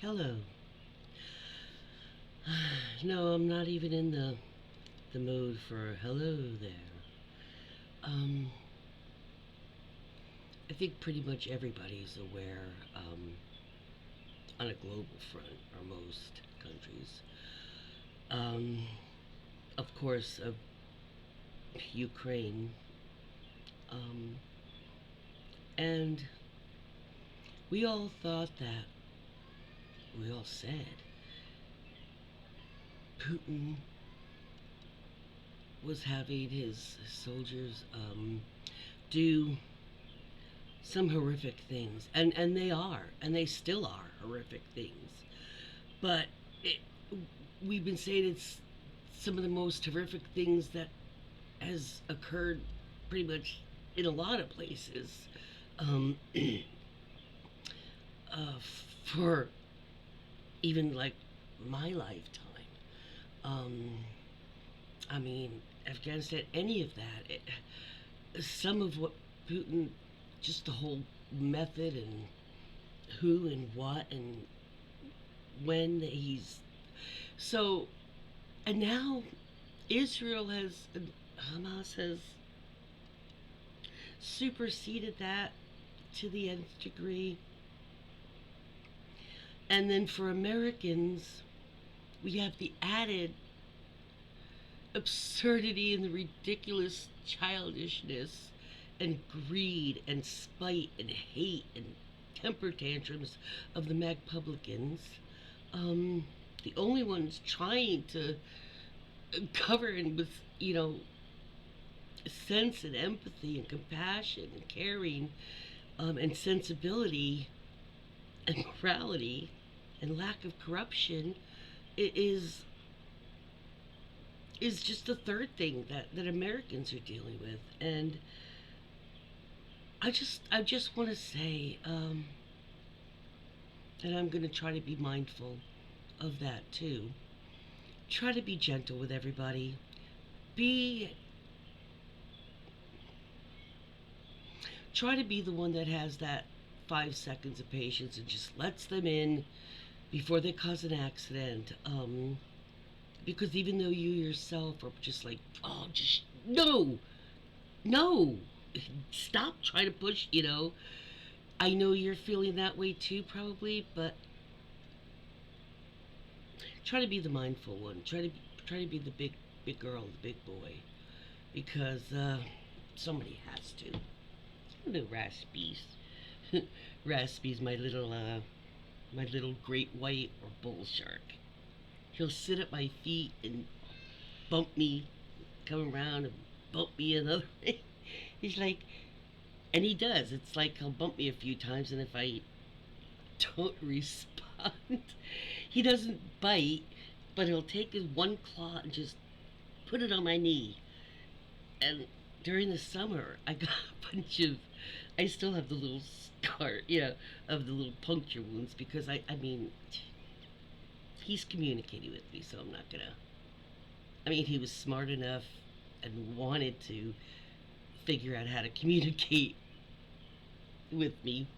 Hello. No, I'm not even in the mood for hello there. Um, I think pretty much everybody's aware, on a global front, or most countries, um, of course, of Ukraine, um, and we all thought that we all said Putin was having his soldiers do some horrific things, and they are, and they still are horrific things. But it, we've been saying it's some of the most horrific things that has occurred pretty much in a lot of places, um, for even like my lifetime. Um, I mean, Afghanistan, any of that. Some of what Putin, just the whole method and who and what and when he's so, and now Israel has, Hamas has superseded that to the nth degree. And then for Americans, we have the added absurdity and the ridiculous childishness and greed and spite and hate and temper tantrums of the MagPublicans. The only ones trying to govern with, sense and empathy and compassion and caring, and sensibility and morality and lack of corruption is just the third thing that Americans are dealing with. And I just want to say, and I'm going to try to be mindful of that too. Try to be gentle with everybody. Be Try to be the one that has that 5 seconds of patience and just lets them in before they cause an accident. Because even though you yourself are just like, oh, just no, no, stop trying to push. I know you're feeling that way too, probably, but try to be the mindful one. Try to be the big girl, the big boy, because somebody has to. The Raspies, Raspies, my little great white or bull shark. He'll sit at my feet and bump me, come around and bump me another way. He's like, and he does. It's like he'll bump me a few times, and if I don't respond, he doesn't bite, but he'll take his one claw and just put it on my knee. And during the summer, I got a bunch of. I still have the little scar, of the little puncture wounds because I mean, he's communicating with me, so I'm not gonna. I mean, he was smart enough and wanted to figure out how to communicate with me.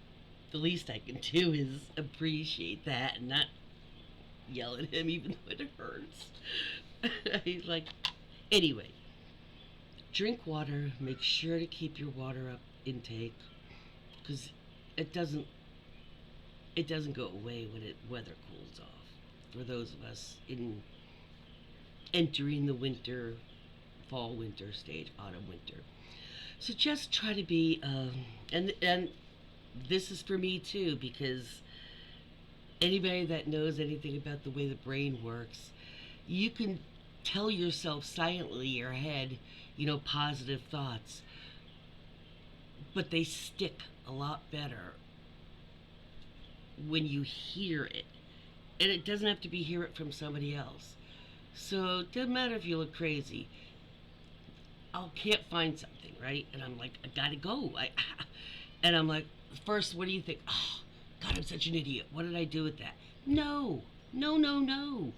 The least I can do is appreciate that and not yell at him, even though it hurts. He's like, anyway, drink water. Make sure to keep your water up intake because it doesn't it doesn't go away when it weather cools off. For those of us in entering the winter, fall, winter stage, autumn, winter. So just try to be, and this is for me too because anybody that knows anything about the way the brain works, you can tell yourself silently in your head, positive thoughts, but they stick a lot better when you hear it. And it doesn't have to be hear it from somebody else. So it doesn't matter if you look crazy. I can't find something, right? And I'm like, I gotta go. And I'm like, first, what do you think? Oh, God, I'm such an idiot. What did I do with that? No, no, no, no.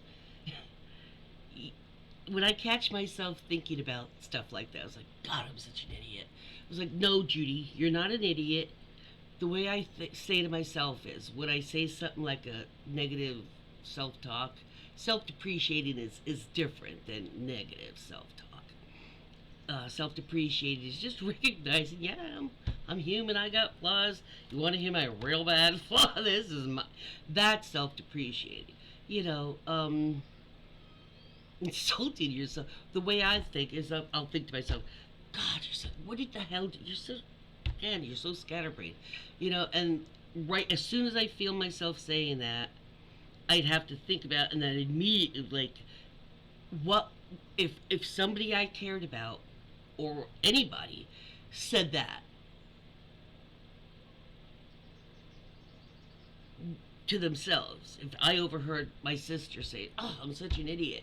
When I catch myself thinking about stuff like that, I was like, God, I'm such an idiot. I was like, no, Judy, you're not an idiot. the way I say to myself is, when I say something like a negative self-talk, self-depreciating is different than negative self-talk. Self-depreciating is just recognizing, yeah, I'm human. I got flaws. You want to hear my real bad flaw? This is my. That's self-depreciating. You know, insulting yourself. The way I think is, I'll think to myself, God, you're so. What did the hell? You're so. Again, you're so scatterbrained. You know, and right as soon as I feel myself saying that, I'd have to think about, and then immediately, like, what if somebody I cared about or anybody said that to themselves. If I overheard my sister say, "Oh, I'm such an idiot,"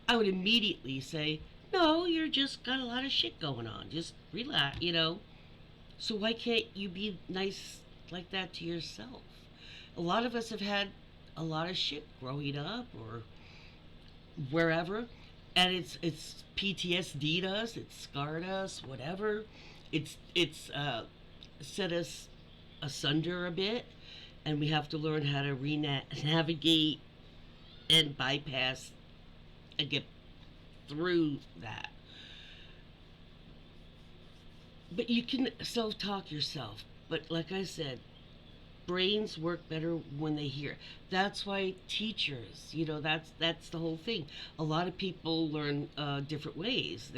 I would immediately say, "No, you're just got a lot of shit going on. Just relax, you know." So why can't you be nice like that to yourself? A lot of us have had a lot of shit growing up or wherever, and it's PTSD'd us, it's scarred us, whatever. It's set us asunder a bit, and we have to learn how to navigate and bypass and get through that. But you can self-talk yourself. But like I said, brains work better when they hear. That's why teachers, you know, that's the whole thing. A lot of people learn different ways.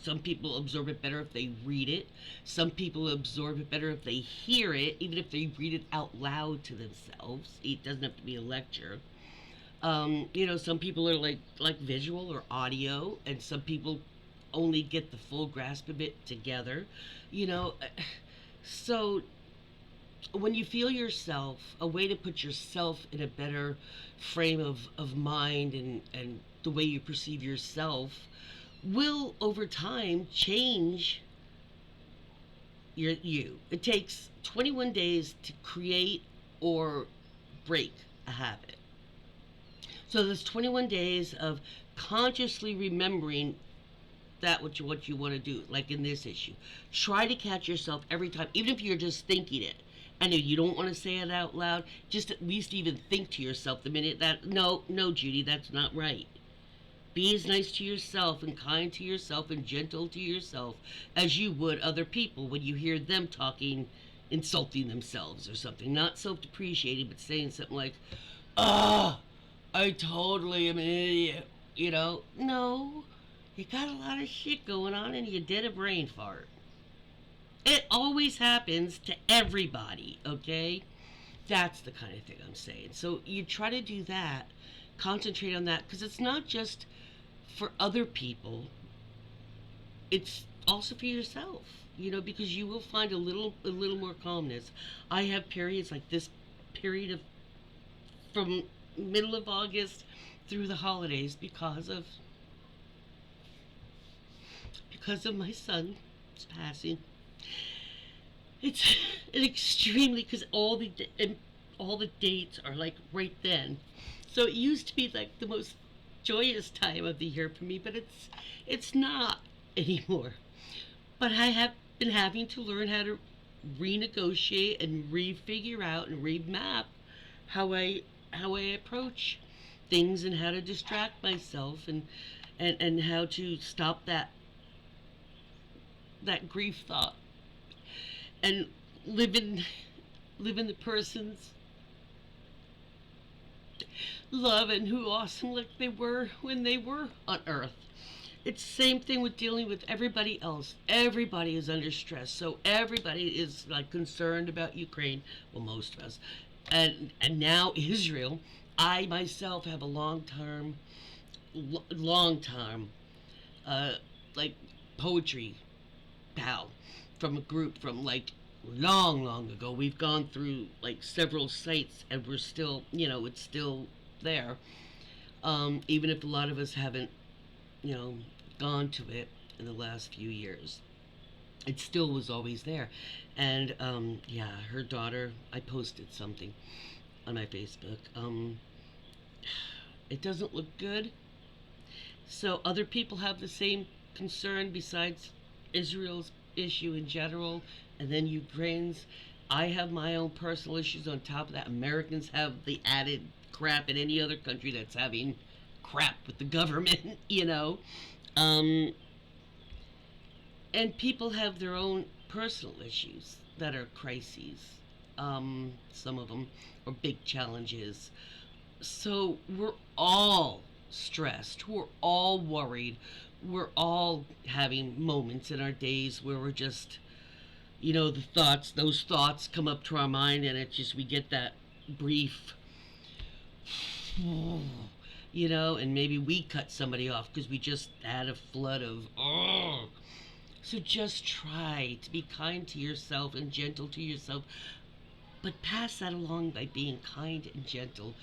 Some people absorb it better if they read it. Some people absorb it better if they hear it, even if they read it out loud to themselves. It doesn't have to be a lecture. You know, some people are like visual or audio, and some people only get the full grasp of it together. You know, so when you feel yourself, a way to put yourself in a better frame of mind, and the way you perceive yourself will over time change you. It takes 21 days to create or break a habit. So there's 21 days of consciously remembering that what you want to do. Like in this issue, try to catch yourself every time, even if you're just thinking it. I know you don't want to say it out loud. Just at least even think to yourself the minute that, no, Judy, that's not right. Be as nice to yourself and kind to yourself and gentle to yourself as you would other people when you hear them talking, insulting themselves or something. Not self-depreciating, but saying something like, "Ah, I totally am an idiot." You know, no, you got a lot of shit going on and you did a brain fart. It always happens to everybody, okay? That's the kind of thing I'm saying. So you try to do that, concentrate on that, because it's not just for other people, it's also for yourself, you know, because you will find a little more calmness. I have periods like this period of from middle of August through the holidays because of my son's passing. It's an extremely, because all the dates are like right then. So it used to be like the most joyous time of the year for me, but it's not anymore. But I have been having to learn how to renegotiate and refigure out and remap how I approach things, and how to distract myself, and how to stop that grief thought, and live in live in the person's love and who awesome like they were when they were on earth. It's the same thing with dealing with everybody else. Everybody is under stress, so everybody is like concerned about Ukraine. Well, most of us, and now Israel. I myself have a long term, uh, like poetry pal from a group from like long ago. We've gone through like several sites, and we're still, you know, it's still there. Even if a lot of us haven't, you know, gone to it in the last few years, it still was always there. And yeah, her daughter, I posted something on my Facebook. It doesn't look good. So other people have the same concern besides Israel's issue in general, and then Ukraine's. I have my own personal issues on top of that. Americans have the added crap in any other country that's having crap with the government, you know. Um, and people have their own personal issues that are crises. Some of them are big challenges. So we're all stressed. We're all worried. We're all having moments in our days where we're just, those thoughts come up to our mind, and it's just, we get that brief, and maybe we cut somebody off because we just had a flood of, oh. So just try to be kind to yourself and gentle to yourself, but pass that along by being kind and gentle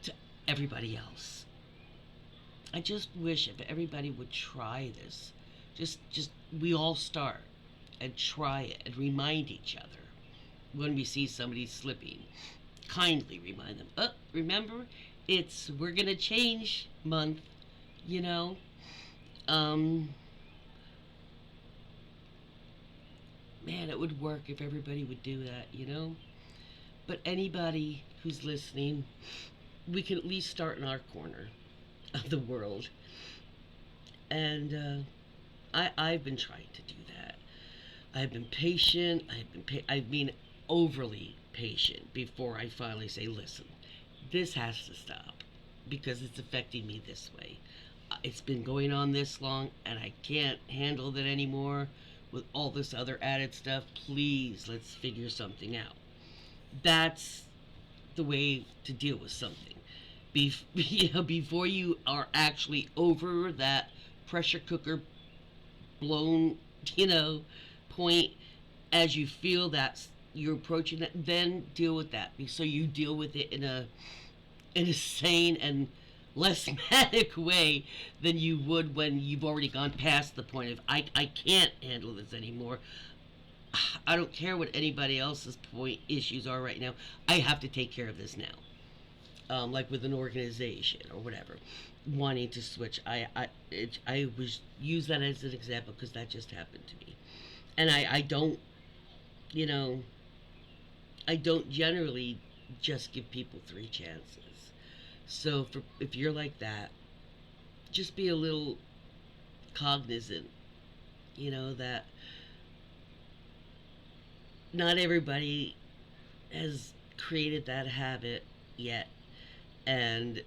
to everybody else. I just wish if everybody would try this. Just we all start and try it and remind each other when we see somebody slipping. Kindly remind them. Remember, we're gonna change month, you know. Um, Man, it would work if everybody would do that. But anybody who's listening, we can at least start in our corner of the world. And I've been trying to do that. I've been patient. I've been overly patient before I finally say, listen, this has to stop because it's affecting me this way. It's been going on this long, and I can't handle it anymore with all this other added stuff. Please, let's figure something out. That's the way to deal with something. Before you are actually over that pressure cooker blown, point, as you feel that you're approaching that, then deal with that. So you deal with it in a sane and less manic way than you would when you've already gone past the point of, I can't handle this anymore. I don't care what anybody else's issues are right now. I have to take care of this now. Like with an organization or whatever, wanting to switch. I was use that as an example because that just happened to me, and I don't, I don't generally just give people 3 chances. So if you're like that, just be a little cognizant, that not everybody has created that habit yet, and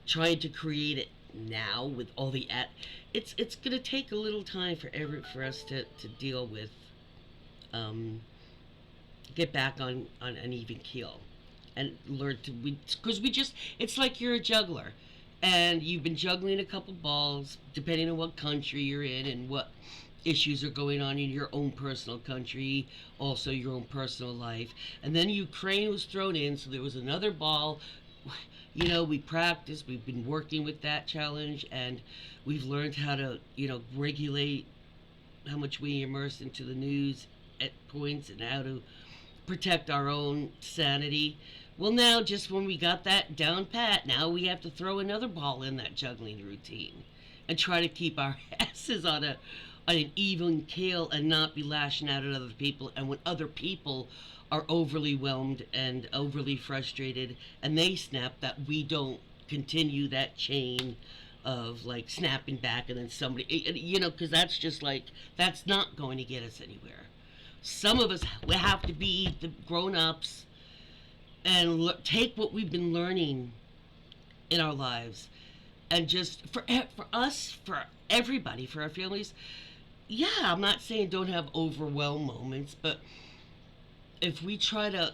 trying to create it now with all the it's gonna take a little time for us to deal with, get back on an even keel and learn to, because it's like you're a juggler and you've been juggling a couple balls depending on what country you're in and what issues are going on in your own personal country, also your own personal life. And then Ukraine was thrown in, so there was another ball. We practiced, we've been working with that challenge, and we've learned how to, regulate how much we immerse into the news at points and how to protect our own sanity. Well, now, just when we got that down pat, now we have to throw another ball in that juggling routine and try to keep our asses on an even keel and not be lashing out at other people. And when other people are overly whelmed and overly frustrated and they snap, that we don't continue that chain of like snapping back and then somebody, because that's just like, that's not going to get us anywhere. Some of us, we have to be the grown-ups and take what we've been learning in our lives, and just for us, for everybody, for our families. Yeah, I'm not saying don't have overwhelm moments, but if we try to,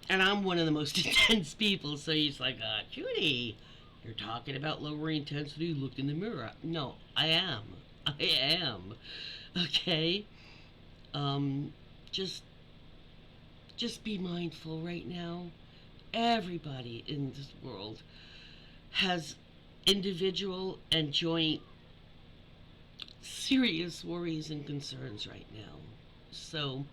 and I'm one of the most intense people, so he's like, Judy, you're talking about lower intensity, look in the mirror. No, I am. Okay? Just be mindful right now. Everybody in this world has individual and joint serious worries and concerns right now. So,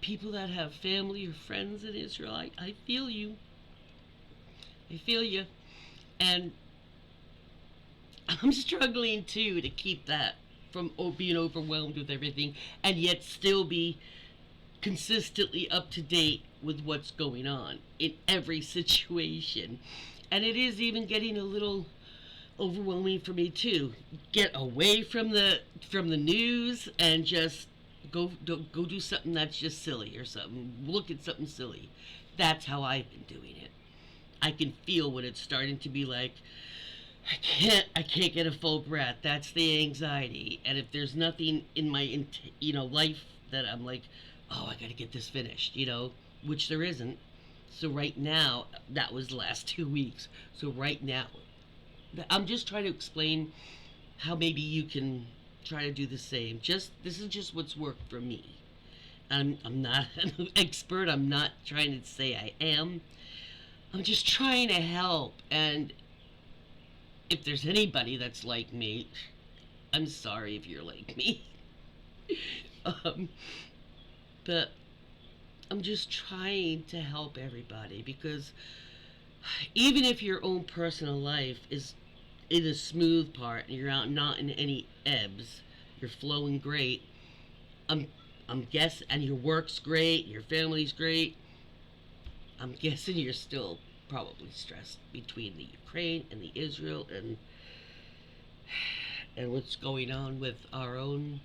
people that have family or friends in Israel, I feel you. I feel you. And I'm struggling too to keep that from being overwhelmed with everything, and yet still be consistently up to date with what's going on in every situation. And it is even getting a little overwhelming for me too. Get away from the news and just go do something that's just silly or something. Look at something silly. That's how I've been doing it. I can feel when it's starting to be like I can't get a full breath. That's the anxiety. And if there's nothing in my life that I'm like, oh, I got to get this finished, which there isn't. So right now, that was the last 2 weeks. So right now, I'm just trying to explain how maybe you can try to do the same. This is just what's worked for me. I'm not an expert. I'm not trying to say I am. I'm just trying to help. And if there's anybody that's like me, I'm sorry if you're like me. But I'm just trying to help everybody, because even if your own personal life is in a smooth part and you're out not in any ebbs, you're flowing great. I'm guessing, and your work's great, your family's great. I'm guessing you're still probably stressed between the Ukraine and the Israel and what's going on with our own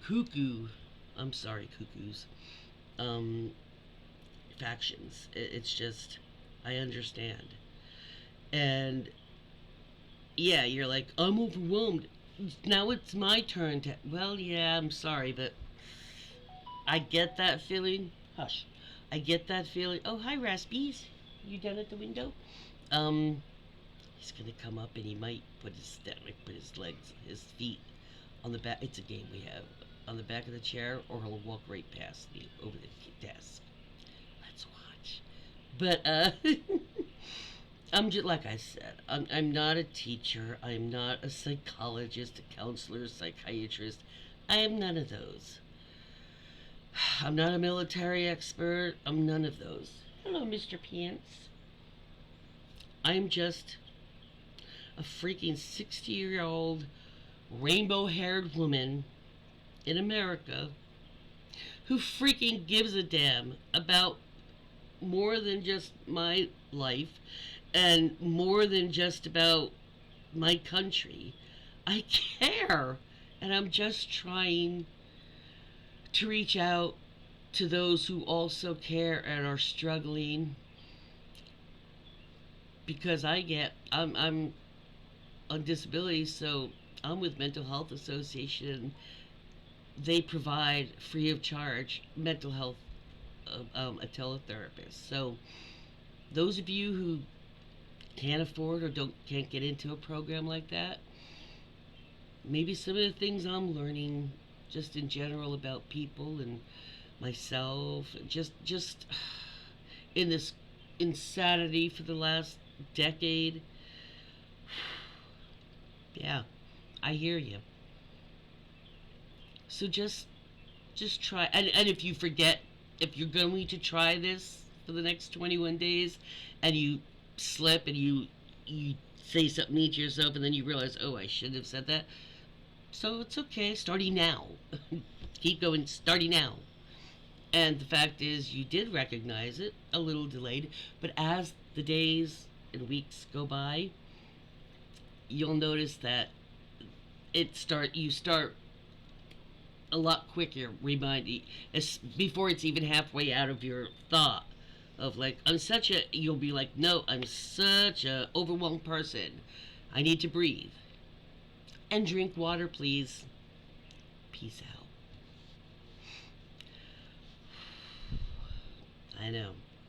cuckoos, factions. It's just, I understand. And yeah, you're like, I'm overwhelmed. Now it's my turn to, well, yeah, I'm sorry, but I get that feeling. Hush. I get that feeling. Oh, hi, Raspies. You down at the window? He's gonna come up and he might put his feet on the back. It's a game we have on the back of the chair, or he'll walk right past me over the desk. Let's watch. But I'm just like I said. I'm not a teacher. I'm not a psychologist, a counselor, a psychiatrist. I am none of those. I'm not a military expert. I'm none of those. Hello, Mr. Pants. I'm just a freaking 60-year-old rainbow-haired woman in America who freaking gives a damn about more than just my life and more than just about my country. I care, and I'm just trying to reach out to those who also care and are struggling, because I'm on disability, so I'm with Mental Health Association. They provide free of charge mental health, a teletherapist. So those of you who can't afford or can't get into a program like that, maybe some of the things I'm learning just in general about people and myself, just in this insanity for the last decade. Yeah, I hear you. So just try, and if you forget, if you're going to try this for the next 21 days and you slip and you say something mean to yourself and then you realize, oh, I shouldn't have said that, so it's okay, starting now. Keep going, starting now. And the fact is, you did recognize it, a little delayed, but as the days and weeks go by, you'll notice that you start a lot quicker reminding, before it's even halfway out of your thought of like, you'll be like, no, I'm such a overwhelmed person. I need to breathe. And drink water, please. Peace out. I know.